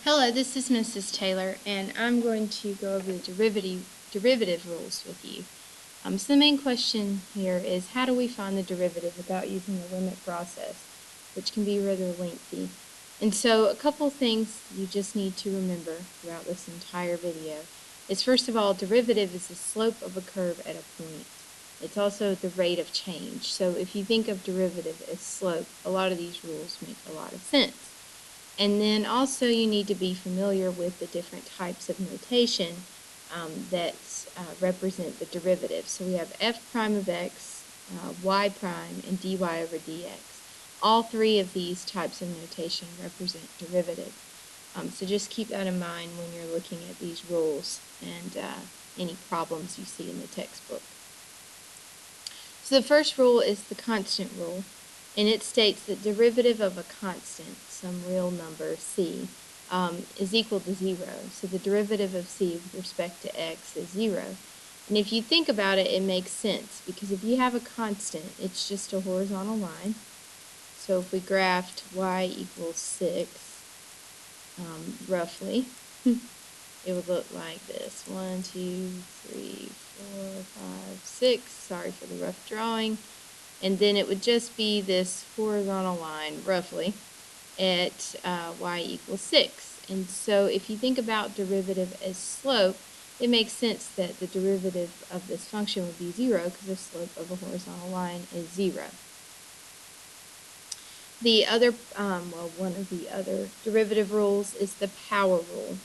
Hello, this is Mrs. Taylor, and I'm going to go over the derivative rules with you. So the main question here is, how do we find the derivative without using the limit process, which can be rather lengthy? And so a couple things you just need to remember throughout this entire video is, first of all, derivative is the slope of a curve at a point. It's also the rate of change. So if you think of derivative as slope, a lot of these rules make a lot of sense. And then also you need to be familiar with the different types of notation that represent the derivative. So we have f prime of x, y prime, and dy over dx. All three of these types of notation represent derivative. So just keep that in mind when you're looking at these rules and any problems you see in the textbook. So the first rule is the constant rule, and it states that derivative of a constant, some real number, c, is equal to 0. So the derivative of c with respect to x is 0. And if you think about it, it makes sense, because if you have a constant, it's just a horizontal line. So if we graphed y equals 6, roughly, it would look like this. 1, 2, 3, 4, 5, 6. Sorry for the rough drawing. And then it would just be this horizontal line, roughly, at y equals 6. And so if you think about derivative as slope, it makes sense that the derivative of this function would be 0, because the slope of a horizontal line is 0. The other, one of the other derivative rules is the power rule.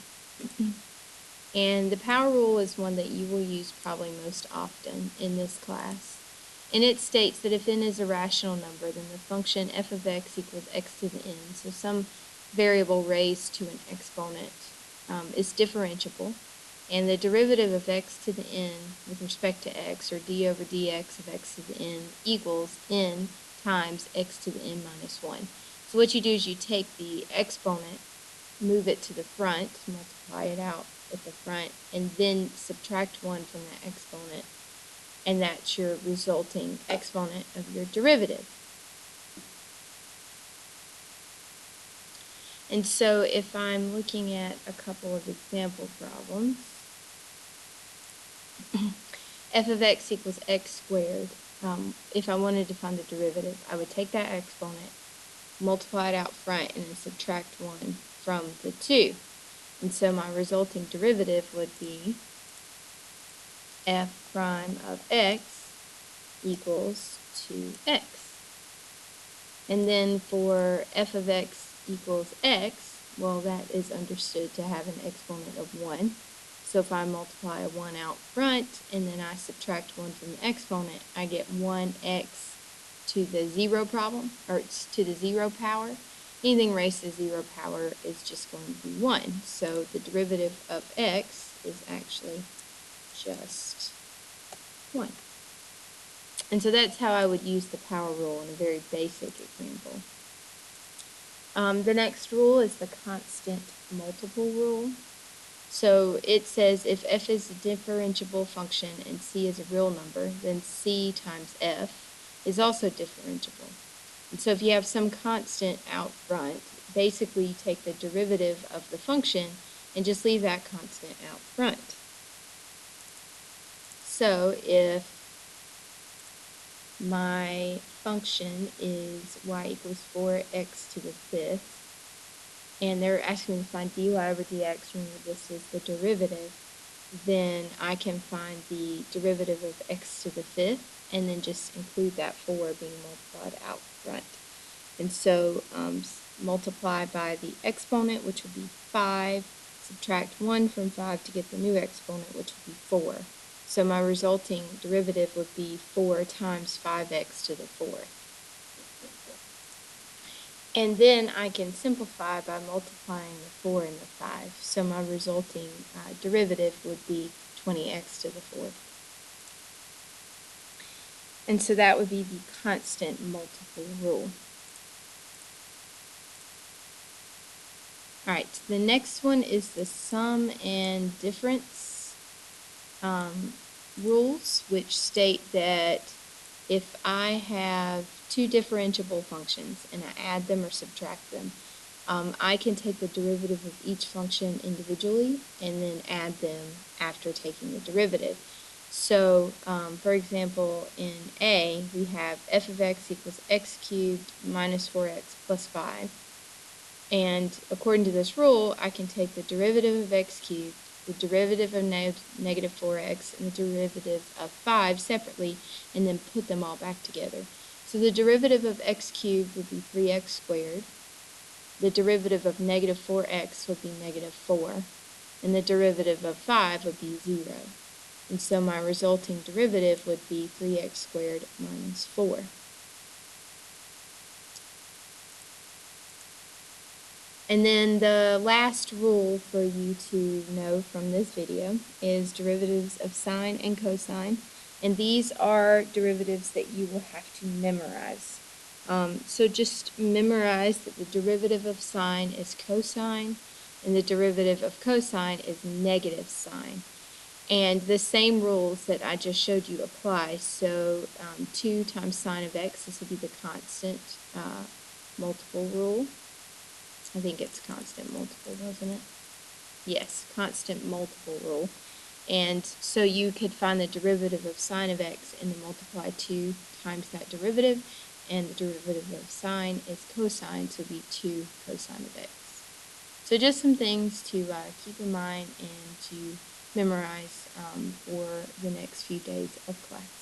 And the power rule is one that you will use probably most often in this class. And it states that if n is a rational number, then the function f of x equals x to the n, so some variable raised to an exponent, is differentiable. And the derivative of x to the n with respect to x, or d over dx of x to the n, equals n times x to the n minus 1. So what you do is you take the exponent, move it to the front, multiply it out at the front, and then subtract 1 from that exponent, and that's your resulting exponent of your derivative. And so if I'm looking at a couple of example problems, f of x equals x squared. If I wanted to find the derivative, I would take that exponent, multiply it out front, and then subtract 1 from the 2. And so my resulting derivative would be f prime of x equals 2x. And then for f of x equals x, well, that is understood to have an exponent of 1. So if I multiply a 1 out front and then I subtract 1 from the exponent, I get 1x to the 0 problem, or to the 0 power. Anything raised to the 0 power is just going to be 1. So the derivative of x is actually just 1. And so that's how I would use the power rule in a very basic example. The next rule is the constant multiple rule. So it says if f is a differentiable function and c is a real number, then c times f is also differentiable. And so if you have some constant out front, basically you take the derivative of the function and just leave that constant out front. So if my function is y equals 4x to the 5th, and they're asking me to find dy over dx, remember this is the derivative, then I can find the derivative of x to the 5th, and then just include that 4 being multiplied out front. And so multiply by the exponent, which would be 5, subtract 1 from 5 to get the new exponent, which would be 4. So my resulting derivative would be 4 times 5x to the 4th. And then I can simplify by multiplying the 4 and the 5. So my resulting derivative would be 20x to the 4th. And so that would be the constant multiple rule. Alright, the next one is the sum and difference rules, which state that if I have two differentiable functions and I add them or subtract them, I can take the derivative of each function individually and then add them after taking the derivative. So, for example, in A, we have f of x equals x cubed minus 4x plus 5. And according to this rule, I can take the derivative of x cubed, the derivative of negative 4x, and the derivative of 5 separately, and then put them all back together. So the derivative of x cubed would be 3x squared. The derivative of negative 4x would be negative 4. And the derivative of 5 would be 0. And so my resulting derivative would be 3x squared minus 4. And then the last rule for you to know from this video is derivatives of sine and cosine. And these are derivatives that you will have to memorize. So just memorize that the derivative of sine is cosine and the derivative of cosine is negative sine. And the same rules that I just showed you apply. So 2 times sine of x, this would be the constant multiple rule. I think it's constant multiple, wasn't it? Yes, constant multiple rule. And so you could find the derivative of sine of x and then multiply 2 times that derivative. And the derivative of sine is cosine, so it would be 2 cosine of x. So just some things to keep in mind and to memorize for the next few days of class.